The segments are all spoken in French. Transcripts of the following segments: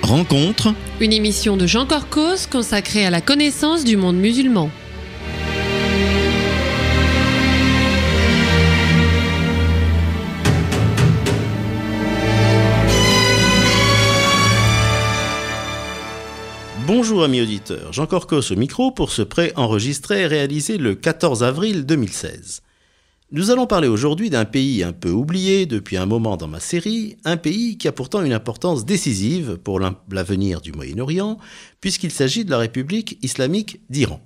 Rencontre, une émission de Jean Corcos consacrée à la connaissance du monde musulman. Bonjour amis auditeurs, Jean Corcos au micro pour ce pré-enregistré réalisé le 14 avril 2016. Nous allons parler aujourd'hui d'un pays un peu oublié depuis un moment dans ma série, un pays qui a pourtant une importance décisive pour l'avenir du Moyen-Orient, puisqu'il s'agit de la République islamique d'Iran.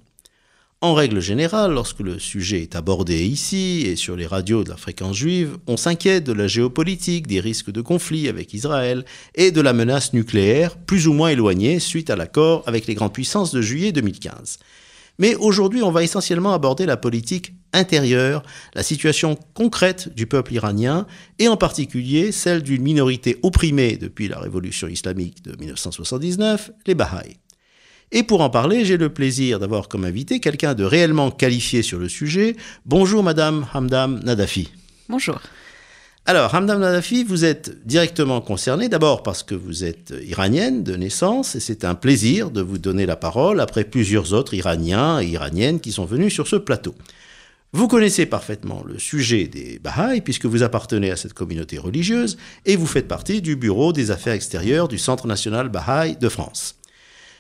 En règle générale, lorsque le sujet est abordé ici et sur les radios de la fréquence juive, on s'inquiète de la géopolitique, des risques de conflit avec Israël et de la menace nucléaire plus ou moins éloignée suite à l'accord avec les grandes puissances de juillet 2015. Mais aujourd'hui, on va essentiellement aborder la politique intérieure, la situation concrète du peuple iranien et en particulier celle d'une minorité opprimée depuis la révolution islamique de 1979, les Bahaïs. Et pour en parler, j'ai le plaisir d'avoir comme invité quelqu'un de réellement qualifié sur le sujet. Bonjour Madame Hamdam Nadafi. Bonjour. Alors, Hamdam Nadafi, vous êtes directement concernée, d'abord parce que vous êtes iranienne de naissance, et c'est un plaisir de vous donner la parole après plusieurs autres Iraniens et Iraniennes qui sont venus sur ce plateau. Vous connaissez parfaitement le sujet des Bahaïs, puisque vous appartenez à cette communauté religieuse, et vous faites partie du bureau des affaires extérieures du Centre national Bahaï de France.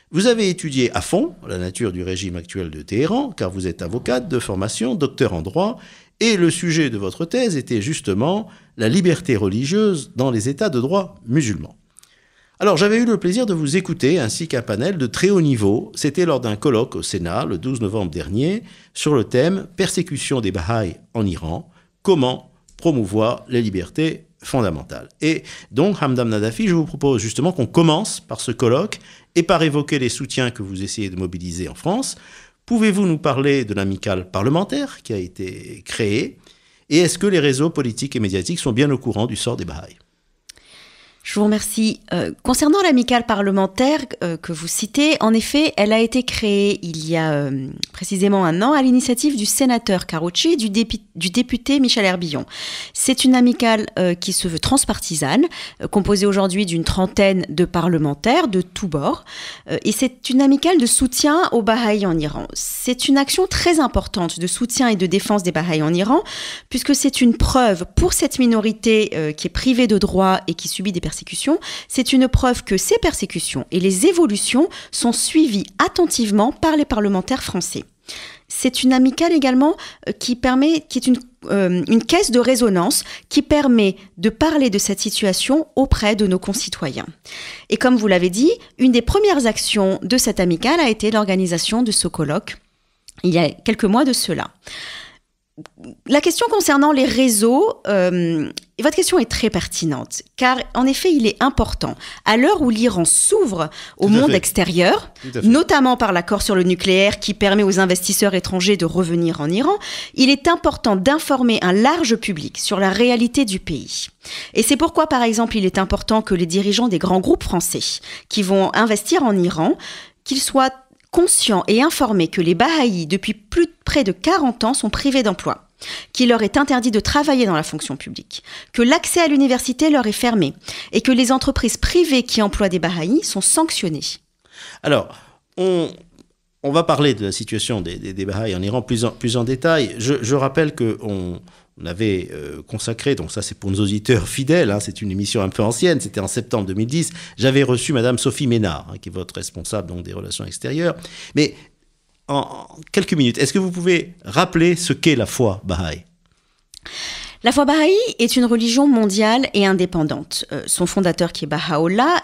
Vous avez étudié à fond la nature du régime actuel de Téhéran, car vous êtes avocate de formation, docteur en droit, et le sujet de votre thèse était justement la liberté religieuse dans les États de droit musulmans. Alors j'avais eu le plaisir de vous écouter ainsi qu'un panel de très haut niveau. C'était lors d'un colloque au Sénat le 12 novembre dernier sur le thème « Persécution des Bahaïs en Iran, comment promouvoir les libertés fondamentales ». Et donc Hamdam Nadafi, je vous propose justement qu'on commence par ce colloque et par évoquer les soutiens que vous essayez de mobiliser en France. Pouvez-vous nous parler de l'amicale parlementaire qui a été créée? Et est-ce que les réseaux politiques et médiatiques sont bien au courant du sort des Bahaïs? Je vous remercie. Concernant l'amicale parlementaire que vous citez, en effet, elle a été créée il y a précisément un an à l'initiative du sénateur Karouchi et du député Michel Herbillon. C'est une amicale qui se veut transpartisane, composée aujourd'hui d'une trentaine de parlementaires de tous bords. Et c'est une amicale de soutien aux Bahaïs en Iran. C'est une action très importante de soutien et de défense des Bahaïs en Iran, puisque c'est une preuve pour cette minorité qui est privée de droits et qui subit des persécutions. C'est une preuve que ces persécutions et les évolutions sont suivies attentivement par les parlementaires français. C'est une amicale également qui est une caisse de résonance qui permet de parler de cette situation auprès de nos concitoyens. Et comme vous l'avez dit, une des premières actions de cette amicale a été l'organisation de ce colloque il y a quelques mois de cela. La question concernant les réseaux, votre question est très pertinente, car en effet, il est important, à l'heure où l'Iran s'ouvre au monde extérieur, notamment par l'accord sur le nucléaire qui permet aux investisseurs étrangers de revenir en Iran, il est important d'informer un large public sur la réalité du pays. Et c'est pourquoi, par exemple, il est important que les dirigeants des grands groupes français qui vont investir en Iran, qu'ils soient conscients et informés que les Bahaïs, depuis près de 40 ans, sont privés d'emploi, qu'il leur est interdit de travailler dans la fonction publique, que l'accès à l'université leur est fermé et que les entreprises privées qui emploient des Bahaïs sont sanctionnées. Alors, on va parler de la situation des Bahaïs en Iran plus en détail. Je rappelle qu'on avait consacré, donc ça c'est pour nos auditeurs fidèles, c'est une émission un peu ancienne, c'était en septembre 2010, j'avais reçu Madame Sophie Ménard, qui est votre responsable donc, des relations extérieures. Mais en quelques minutes, est-ce que vous pouvez rappeler ce qu'est la foi Bahaï? La foi Bahaï est une religion mondiale et indépendante. Son fondateur, qui est Baha'u'llah,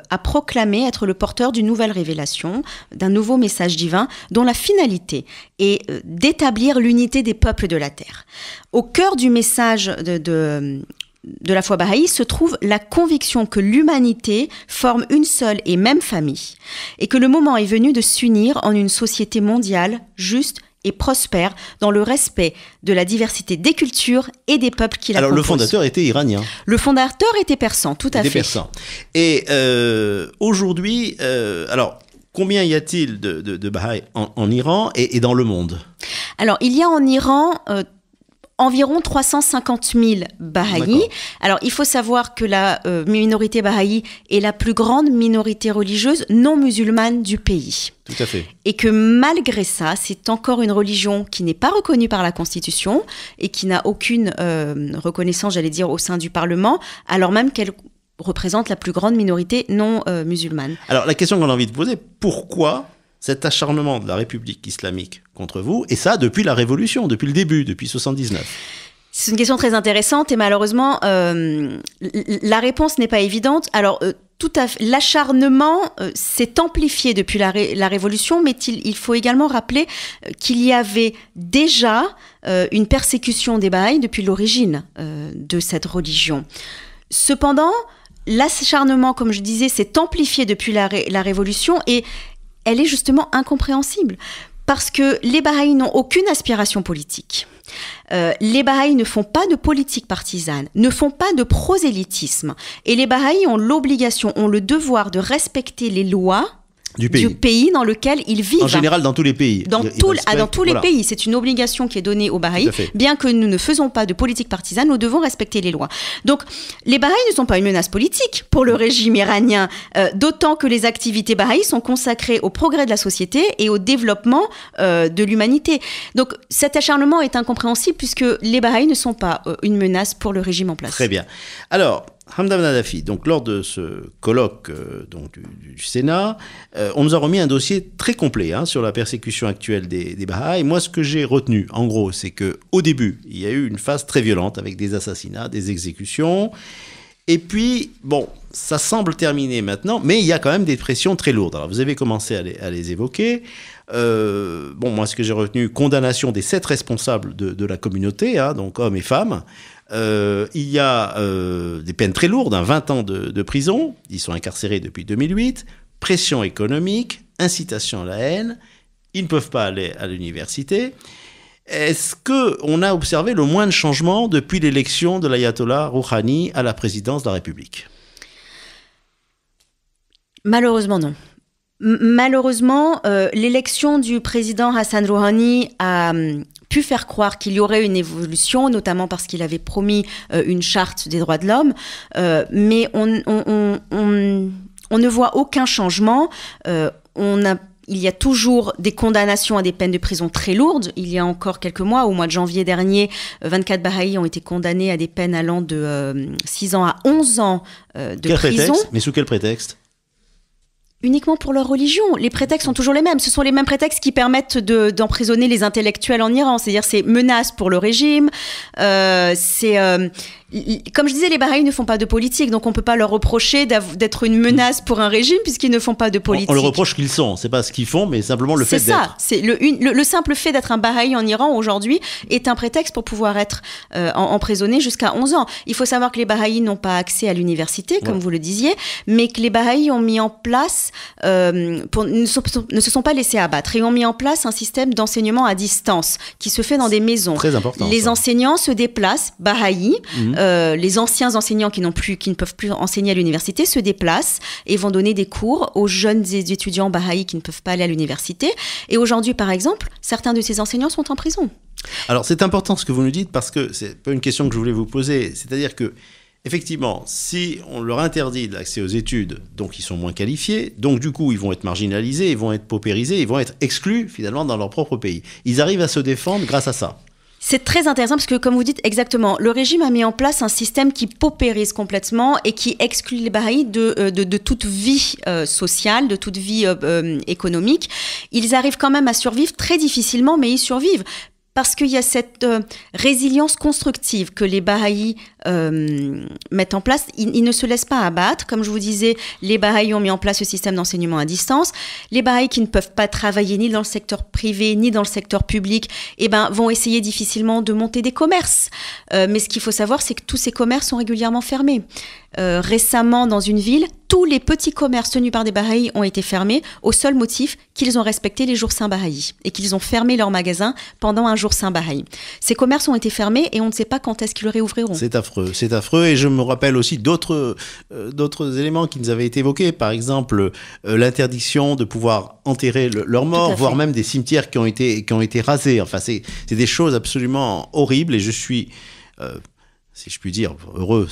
a proclamé être le porteur d'une nouvelle révélation, d'un nouveau message divin, dont la finalité est d'établir l'unité des peuples de la terre. Au cœur du message de la foi Bahaï se trouve la conviction que l'humanité forme une seule et même famille, et que le moment est venu de s'unir en une société mondiale juste et prospère dans le respect de la diversité des cultures et des peuples qui la composent. Alors le fondateur était iranien. Le fondateur était persan, tout à fait. Persan. Et aujourd'hui, alors combien y a-t-il de Bahaïs en Iran et dans le monde? Alors il y a en Iran environ 350 000 Bahaïs. D'accord. Alors, il faut savoir que la minorité Bahaï est la plus grande minorité religieuse non musulmane du pays. Tout à fait. Et que malgré ça, c'est encore une religion qui n'est pas reconnue par la Constitution et qui n'a aucune reconnaissance, j'allais dire, au sein du Parlement, alors même qu'elle représente la plus grande minorité non musulmane. Alors, la question qu'on a envie de poser, pourquoi cet acharnement de la République islamique contre vous, et ça depuis la Révolution, depuis le début, depuis 79? C'est une question très intéressante et malheureusement, la réponse n'est pas évidente. Alors, tout à fait, l'acharnement s'est amplifié depuis la Révolution, mais il faut également rappeler qu'il y avait déjà une persécution des Bahaïs depuis l'origine de cette religion. Cependant, l'acharnement, comme je disais, s'est amplifié depuis la Révolution et elle est justement incompréhensible parce que les Bahaïs n'ont aucune aspiration politique. Les Bahaïs ne font pas de politique partisane, ne font pas de prosélytisme. Et les Bahaïs ont l'obligation, ont le devoir de respecter les lois du pays dans lequel ils vivent. En général, dans tous les pays. Dans tous les pays. C'est une obligation qui est donnée aux Bahaïs. Bien que nous ne faisons pas de politique partisane, nous devons respecter les lois. Donc, les Bahaïs ne sont pas une menace politique pour le régime iranien, d'autant que les activités Bahaïs sont consacrées au progrès de la société et au développement de l'humanité. Donc, cet acharnement est incompréhensible puisque les Bahaïs ne sont pas une menace pour le régime en place. Très bien. Alors, Hamdam Nadafi, donc lors de ce colloque du Sénat, on nous a remis un dossier très complet sur la persécution actuelle des Bahaïs. Et moi, ce que j'ai retenu, en gros, c'est qu'au début, il y a eu une phase très violente avec des assassinats, des exécutions. Et puis, bon, ça semble terminer maintenant, mais il y a quand même des pressions très lourdes. Alors, vous avez commencé à les évoquer. Bon, moi, ce que j'ai retenu, condamnation des 7 responsables de la communauté, donc hommes et femmes. Il y a des peines très lourdes, 20 ans de prison, ils sont incarcérés depuis 2008, pression économique, incitation à la haine, ils ne peuvent pas aller à l'université. Est-ce qu'on a observé le moins de changements depuis l'élection de l'ayatollah Rouhani à la présidence de la République? Malheureusement non. Malheureusement, l'élection du président Hassan Rouhani a pu faire croire qu'il y aurait une évolution, notamment parce qu'il avait promis une charte des droits de l'homme, mais on ne voit aucun changement. Il y a toujours des condamnations à des peines de prison très lourdes. Il y a encore quelques mois, au mois de janvier dernier, 24 Bahaïs ont été condamnés à des peines allant de 6 ans à 11 ans de prison. Mais sous quel prétexte ? Uniquement pour leur religion. Les prétextes sont toujours les mêmes. Ce sont les mêmes prétextes qui permettent d'emprisonner les intellectuels en Iran. C'est-à-dire, c'est menace pour le régime. Comme je disais, les Bahaïs ne font pas de politique, donc on ne peut pas leur reprocher d'être une menace pour un régime puisqu'ils ne font pas de politique. On leur reproche qu'ils sont. C'est pas ce qu'ils font, mais simplement le fait d'être. C'est ça. Le simple fait d'être un Bahaï en Iran aujourd'hui est un prétexte pour pouvoir être emprisonné jusqu'à 11 ans. Il faut savoir que les Bahaïs n'ont pas accès à l'université, comme vous le disiez, mais que les Bahaïs ont mis en place, ne se sont pas laissés abattre et ont mis en place un système d'enseignement à distance qui se fait dans des maisons. Très important. Les enseignants se déplacent, Bahaïs, les anciens enseignants qui ne peuvent plus enseigner à l'université se déplacent et vont donner des cours aux jeunes étudiants Bahaïs qui ne peuvent pas aller à l'université. Et aujourd'hui, par exemple, certains de ces enseignants sont en prison. Alors, c'est important ce que vous nous dites parce que c'est pas une question que je voulais vous poser. C'est-à-dire que, effectivement, si on leur interdit l'accès aux études, donc ils sont moins qualifiés, donc du coup, ils vont être marginalisés, ils vont être paupérisés, ils vont être exclus, finalement, dans leur propre pays. Ils arrivent à se défendre grâce à ça. C'est très intéressant parce que, comme vous dites exactement, le régime a mis en place un système qui paupérise complètement et qui exclut les Bahaïs de toute vie sociale, de toute vie économique. Ils arrivent quand même à survivre très difficilement, mais ils survivent. Parce qu'il y a cette résilience constructive que les Bahaïs mettent en place. Ils ne se laissent pas abattre. Comme je vous disais, les Bahaïs ont mis en place ce système d'enseignement à distance. Les Bahaïs qui ne peuvent pas travailler ni dans le secteur privé, ni dans le secteur public, vont essayer difficilement de monter des commerces. Mais ce qu'il faut savoir, c'est que tous ces commerces sont régulièrement fermés. Récemment, dans une ville, tous les petits commerces tenus par des Bahaïs ont été fermés au seul motif qu'ils ont respecté les jours saints Bahaïs et qu'ils ont fermé leurs magasins pendant un jour saint Bahaï. Ces commerces ont été fermés et on ne sait pas quand est-ce qu'ils réouvriront. C'est affreux. affreux. C'est affreux et je me rappelle aussi d'autres éléments qui nous avaient été évoqués. Par exemple, l'interdiction de pouvoir enterrer leurs morts, voire même des cimetières qui ont été rasés. Enfin, c'est des choses absolument horribles et je suis... si je puis dire, heureux,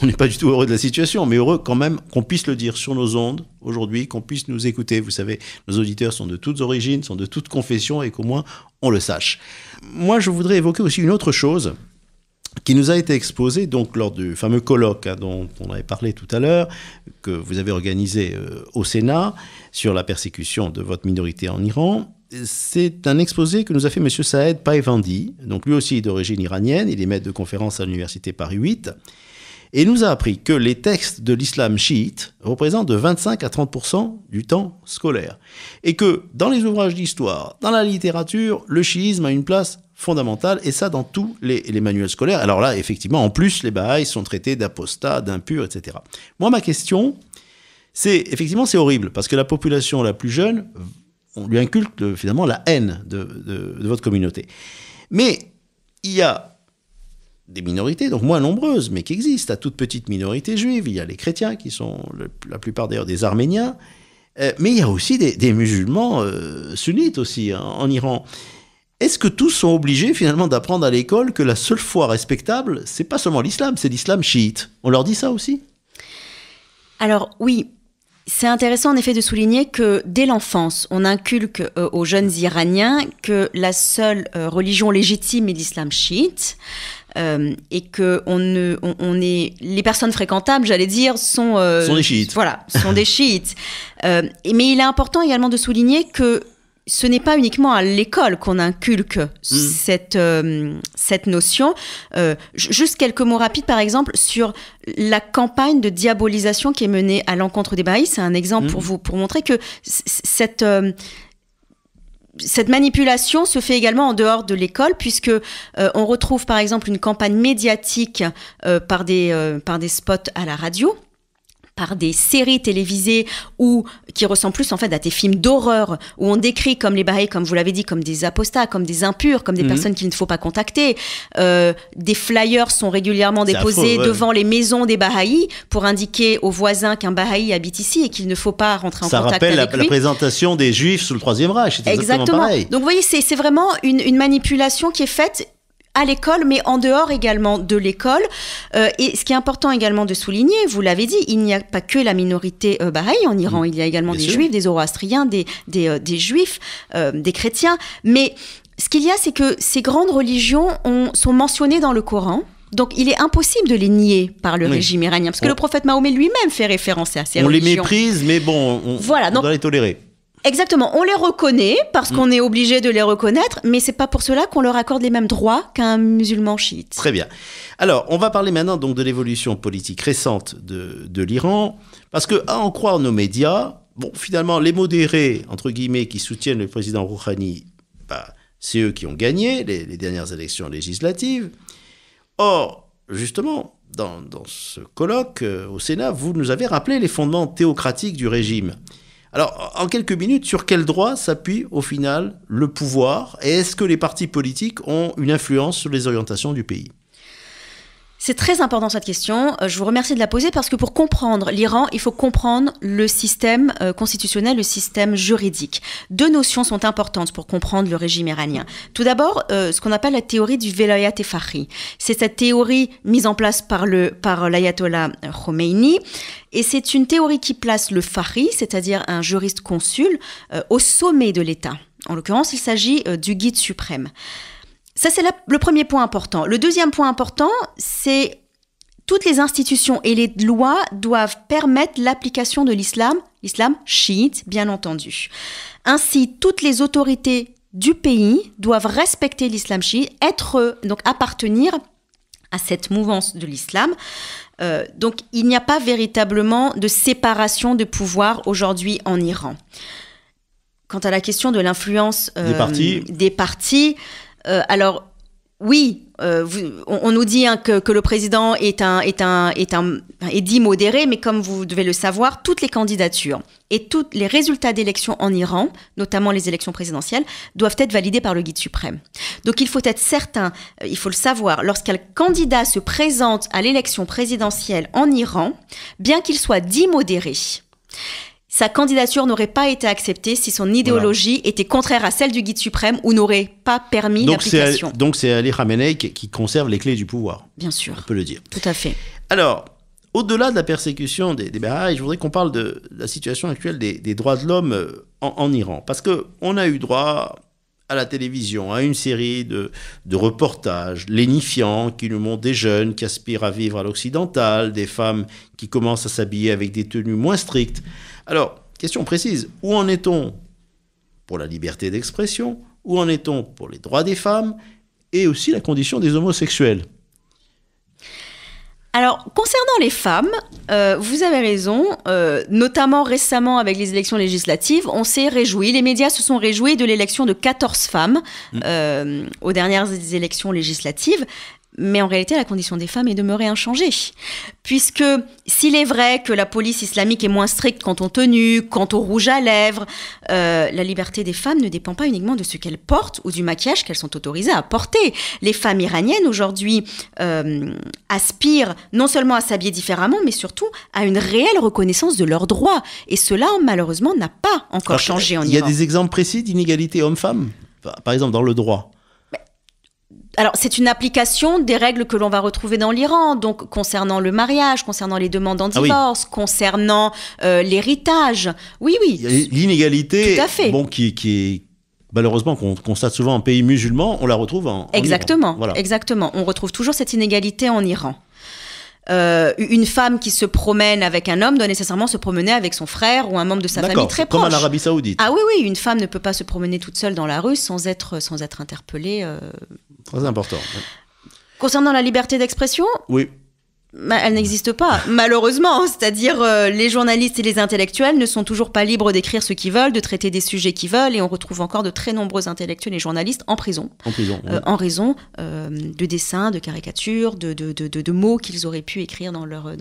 on n'est pas du tout heureux de la situation, mais heureux quand même qu'on puisse le dire sur nos ondes aujourd'hui, qu'on puisse nous écouter. Vous savez, nos auditeurs sont de toutes origines, sont de toutes confessions et qu'au moins on le sache. Moi, je voudrais évoquer aussi une autre chose qui nous a été exposée donc lors du fameux colloque dont on avait parlé tout à l'heure, que vous avez organisé au Sénat sur la persécution de votre minorité en Iran. C'est un exposé que nous a fait M. Saed Paevandi, donc lui aussi d'origine iranienne, il est maître de conférence à l'université Paris 8, et il nous a appris que les textes de l'islam chiite représentent de 25 à 30% du temps scolaire, et que dans les ouvrages d'histoire, dans la littérature, le chiisme a une place fondamentale, et ça dans tous les manuels scolaires. Alors là, effectivement, en plus, les Bahaïs sont traités d'apostats, d'impurs, etc. Moi, ma question, c'est horrible, parce que la population la plus jeune... on lui inculque finalement la haine de votre communauté. Mais il y a des minorités, donc moins nombreuses, mais qui existent, à toute petite minorité juive. Il y a les chrétiens, qui sont la plupart d'ailleurs des Arméniens, mais il y a aussi des musulmans sunnites aussi en Iran. Est-ce que tous sont obligés finalement d'apprendre à l'école que la seule foi respectable, c'est pas seulement l'islam, c'est l'islam chiite? On leur dit ça aussi? Alors oui. C'est intéressant en effet de souligner que dès l'enfance, on inculque aux jeunes Iraniens que la seule religion légitime est l'islam chiite et que les personnes fréquentables, j'allais dire, sont des chiites. Voilà, sont des chiites. Mais il est important également de souligner que ce n'est pas uniquement à l'école qu'on inculque cette notion. Juste quelques mots rapides, par exemple, sur la campagne de diabolisation qui est menée à l'encontre des Bahaïs. C'est un exemple pour montrer que cette manipulation se fait également en dehors de l'école, puisque on retrouve par exemple une campagne médiatique par des spots à la radio, par des séries télévisées qui ressemblent plus en fait à des films d'horreur où on décrit comme les Bahaïs, comme vous l'avez dit, comme des apostats, comme des impurs, comme des personnes qu'il ne faut pas contacter. Des flyers sont régulièrement déposés devant les maisons des Bahaïs pour indiquer aux voisins qu'un Bahaï habite ici et qu'il ne faut pas rentrer en contact avec lui. Ça rappelle la présentation des Juifs sous le Troisième Reich. C'est exactement pareil. Donc vous voyez, c'est vraiment une manipulation qui est faite à l'école, mais en dehors également de l'école. Et ce qui est important également de souligner, vous l'avez dit, il n'y a pas que la minorité Bahaï en Iran, il y a également des Juifs, des Zoroastriens, des Juifs, des chrétiens. Mais ce qu'il y a, c'est que ces grandes religions sont mentionnées dans le Coran. Donc, il est impossible de les nier par le régime iranien, parce que le prophète Mahomet lui-même fait référence à ces religions. On les méprise, mais bon, on doit les tolérer. Exactement, on les reconnaît parce qu'on est obligé de les reconnaître, mais c'est pas pour cela qu'on leur accorde les mêmes droits qu'un musulman chiite. Très bien. Alors, on va parler maintenant donc de l'évolution politique récente de l'Iran, parce que à en croire nos médias, bon, finalement, les modérés entre guillemets qui soutiennent le président Rouhani, c'est eux qui ont gagné les dernières élections législatives. Or, justement, dans ce colloque au Sénat, vous nous avez rappelé les fondements théocratiques du régime. Alors, en quelques minutes, sur quel droit s'appuie au final le pouvoir? Et est-ce que les partis politiques ont une influence sur les orientations du pays? C'est très important cette question. Je vous remercie de la poser parce que pour comprendre l'Iran, il faut comprendre le système constitutionnel, le système juridique. Deux notions sont importantes pour comprendre le régime iranien. Tout d'abord, ce qu'on appelle la théorie du velayat fakhri. C'est cette théorie mise en place par l'ayatollah Khomeini. Et c'est une théorie qui place le fakhri, c'est-à-dire un juriste consul, au sommet de l'État. En l'occurrence, il s'agit du guide suprême. Ça, c'est le premier point important. Le deuxième point important, c'est toutes les institutions et les lois doivent permettre l'application de l'islam chiite, bien entendu. Ainsi, toutes les autorités du pays doivent respecter l'islam chiite, donc appartenir à cette mouvance de l'islam. Donc, il n'y a pas véritablement de séparation de pouvoir aujourd'hui en Iran. Quant à la question de l'influence des partis, alors, oui, on nous dit que le président est dit modéré, mais comme vous devez le savoir, toutes les candidatures et tous les résultats d'élections en Iran, notamment les élections présidentielles, doivent être validés par le guide suprême. Donc il faut être certain, il faut le savoir, lorsqu'un candidat se présente à l'élection présidentielle en Iran, bien qu'il soit dit modéré, sa candidature n'aurait pas été acceptée si son idéologie était contraire à celle du guide suprême ou n'aurait pas permis l'application. Donc c'est Ali Khamenei qui conserve les clés du pouvoir. Bien sûr. On peut le dire. Tout à fait. Alors, au-delà de la persécution des Bahaïs, je voudrais qu'on parle de la situation actuelle des droits de l'homme en Iran. Parce qu'on a eu droit à la télévision, à une série de reportages lénifiants qui nous montrent des jeunes qui aspirent à vivre à l'occidental, des femmes qui commencent à s'habiller avec des tenues moins strictes. Alors, question précise, où en est-on pour la liberté d'expression? Où en est-on pour les droits des femmes? Et aussi la condition des homosexuels? Alors, concernant les femmes, vous avez raison, notamment récemment avec les élections législatives, on s'est réjoui, les médias se sont réjouis de l'élection de 14 femmes aux dernières élections législatives. Mais en réalité, la condition des femmes est demeurée inchangée. Puisque s'il est vrai que la police islamique est moins stricte quant aux tenues, quant au rouge à lèvres, la liberté des femmes ne dépend pas uniquement de ce qu'elles portent ou du maquillage qu'elles sont autorisées à porter. Les femmes iraniennes aujourd'hui aspirent non seulement à s'habiller différemment, mais surtout à une réelle reconnaissance de leurs droits. Et cela, malheureusement, n'a pas encore changé en Iran. Il y a des exemples précis d'inégalité hommes-femmes, par exemple dans le droit? Alors, c'est une application des règles que l'on va retrouver dans l'Iran, donc concernant le mariage, concernant les demandes en divorce, concernant l'héritage. Oui, oui. L'inégalité, tout à fait. Bon, qui est malheureusement qu'on constate souvent en pays musulmans, on la retrouve en Exactement, Iran. Voilà. Exactement. On retrouve toujours cette inégalité en Iran. Une femme qui se promène avec un homme doit nécessairement se promener avec son frère ou un membre de sa famille très proche. Comme en Arabie Saoudite. Ah oui, une femme ne peut pas se promener toute seule dans la rue sans être interpellée. Très important. Concernant la liberté d'expression, oui. Elle n'existe pas, malheureusement. C'est-à-dire, les journalistes et les intellectuels ne sont toujours pas libres d'écrire ce qu'ils veulent, de traiter des sujets qu'ils veulent, et on retrouve encore de très nombreux intellectuels et journalistes en prison. Oui. En raison de dessins, de caricatures, de mots qu'ils auraient pu écrire dans leur...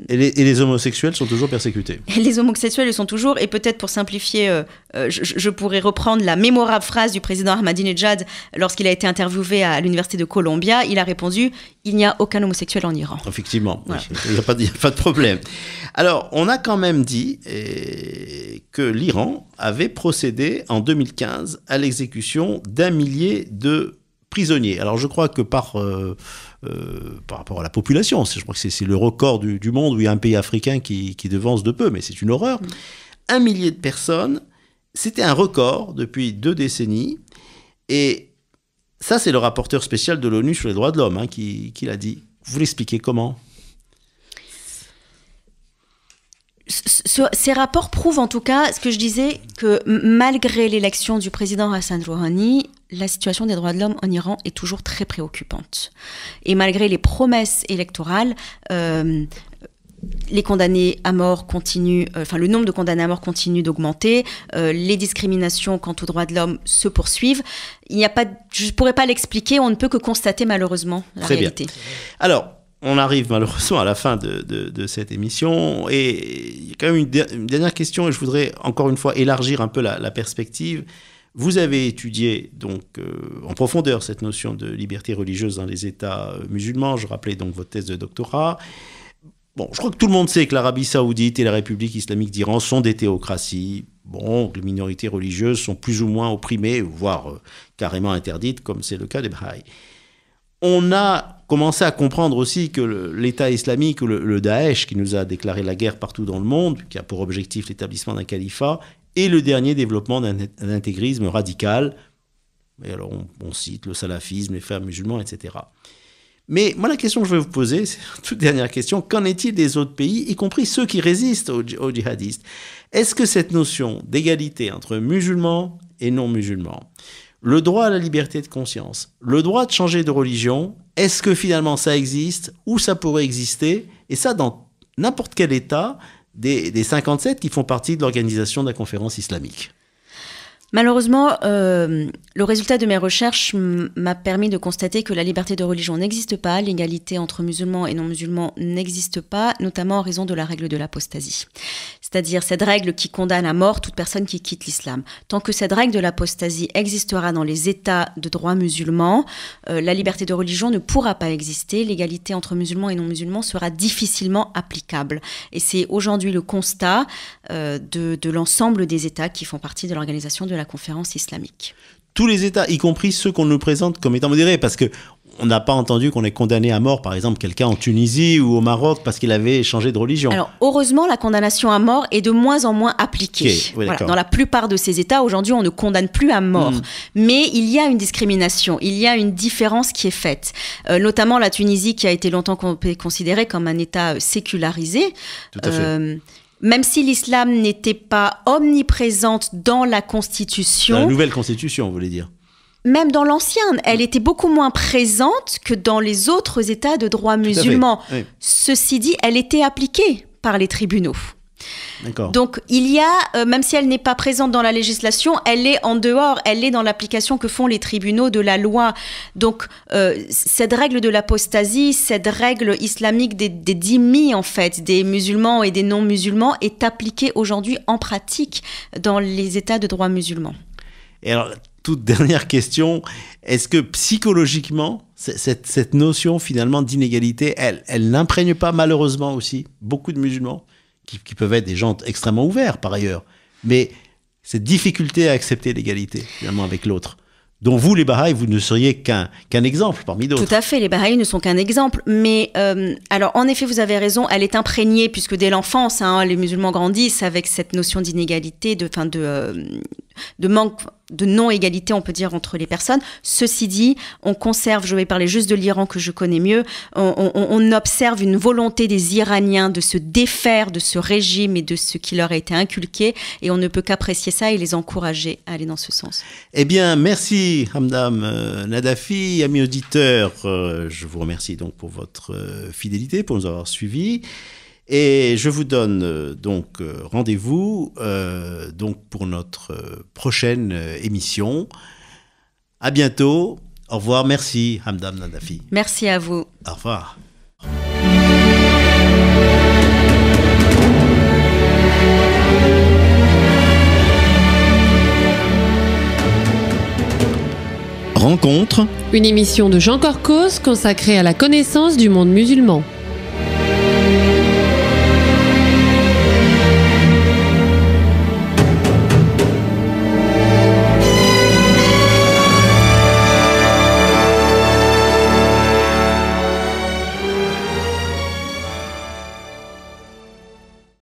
Et les homosexuels sont toujours persécutés. Et les homosexuels le sont toujours, et peut-être pour simplifier, je pourrais reprendre la mémorable phrase du président Ahmadinejad lorsqu'il a été interviewé à l'université de Columbia. Il a répondu « Il n'y a aucun homosexuel en Iran ». Effectivement. Voilà. Oui, il n'y a pas de problème. Alors, on a quand même dit que l'Iran avait procédé en 2015 à l'exécution d'1 millier de prisonniers. Alors, je crois que par rapport à la population, je crois que c'est le record du monde où il y a un pays africain qui devance de peu, mais c'est une horreur. 1 millier de personnes, c'était un record depuis 2 décennies. Et ça, c'est le rapporteur spécial de l'ONU sur les droits de l'homme qui l'a dit. Vous l'expliquez comment ? Ces rapports prouvent en tout cas ce que je disais, que malgré l'élection du président Hassan Rouhani, la situation des droits de l'homme en Iran est toujours très préoccupante. Et malgré les promesses électorales, les condamnés à mort continuent, le nombre de condamnés à mort continue d'augmenter, les discriminations quant aux droits de l'homme se poursuivent. Je ne pourrais pas l'expliquer, on ne peut que constater malheureusement la réalité. Bien. Alors, on arrive malheureusement à la fin de cette émission, et il y a quand même une dernière question, et je voudrais encore une fois élargir un peu la perspective. Vous avez étudié donc en profondeur cette notion de liberté religieuse dans les États musulmans. Je rappelais donc votre thèse de doctorat. Bon, je crois que tout le monde sait que l'Arabie Saoudite et la République islamique d'Iran sont des théocraties. Bon, les minorités religieuses sont plus ou moins opprimées, voire carrément interdites, comme c'est le cas des Bahaïs. On a commencé à comprendre aussi que l'État islamique, ou le Daesh, qui nous a déclaré la guerre partout dans le monde, qui a pour objectif l'établissement d'un califat, est le dernier développement d'un intégrisme radical. Et alors on cite le salafisme, les frères musulmans, etc. Mais moi, la question que je vais vous poser, c'est une toute dernière question, qu'en est-il des autres pays, y compris ceux qui résistent aux djihadistes? Est-ce que cette notion d'égalité entre musulmans et non-musulmans, le droit à la liberté de conscience, le droit de changer de religion, est-ce que finalement ça existe ou ça pourrait exister? Et ça dans n'importe quel État des 57 qui font partie de l'organisation de la conférence islamique. Malheureusement, le résultat de mes recherches m'a permis de constater que la liberté de religion n'existe pas, l'égalité entre musulmans et non-musulmans n'existe pas, notamment en raison de la règle de l'apostasie. C'est-à-dire cette règle qui condamne à mort toute personne qui quitte l'islam. Tant que cette règle de l'apostasie existera dans les États de droit musulmans, la liberté de religion ne pourra pas exister, l'égalité entre musulmans et non-musulmans sera difficilement applicable. Et c'est aujourd'hui le constat de l'ensemble des États qui font partie de l'organisation de la conférence islamique. Tous les États, y compris ceux qu'on nous présente comme étant modérés, parce que on n'a pas entendu qu'on ait condamné à mort, par exemple, quelqu'un en Tunisie ou au Maroc parce qu'il avait changé de religion. Alors, heureusement, la condamnation à mort est de moins en moins appliquée. Okay, oui, voilà. Dans la plupart de ces États, aujourd'hui, on ne condamne plus à mort. Mais il y a une discrimination, il y a une différence qui est faite. Notamment la Tunisie, qui a été longtemps considérée comme un État sécularisé. Tout à fait. Même si l'islam n'était pas omniprésente dans la Constitution. Dans la nouvelle Constitution, vous voulez dire? Même dans l'ancienne, elle était beaucoup moins présente que dans les autres États de droit musulman. Oui. Ceci dit, elle était appliquée par les tribunaux. D'accord. Donc, il y a, même si elle n'est pas présente dans la législation, elle est en dehors, elle est dans l'application que font les tribunaux de la loi. Donc, cette règle de l'apostasie, cette règle islamique des dhimmis, en fait, des musulmans et des non-musulmans, est appliquée aujourd'hui en pratique dans les États de droit musulman. Et alors, toute dernière question, est-ce que psychologiquement, cette notion finalement d'inégalité, elle n'imprègne pas malheureusement aussi beaucoup de musulmans qui peuvent être des gens extrêmement ouverts par ailleurs, mais cette difficulté à accepter l'égalité finalement avec l'autre, dont vous, les Bahaïs, vous ne seriez qu'un exemple parmi d'autres. Tout à fait, les Bahaïs ne sont qu'un exemple, mais alors en effet, vous avez raison, elle est imprégnée puisque dès l'enfance, les musulmans grandissent avec cette notion d'inégalité, de manque de non-égalité, on peut dire, entre les personnes. Ceci dit, on conserve, je vais parler juste de l'Iran que je connais mieux, on observe une volonté des Iraniens de se défaire de ce régime et de ce qui leur a été inculqué, et on ne peut qu'apprécier ça et les encourager à aller dans ce sens. Eh bien, merci Hamdam Nadafi, amis auditeurs, je vous remercie donc pour votre fidélité, pour nous avoir suivis. Et je vous donne donc rendez-vous donc pour notre prochaine émission. À bientôt. Au revoir. Merci Hamdam Nadafi. Merci à vous. Au revoir. Rencontre. Une émission de Jean Corcos consacrée à la connaissance du monde musulman.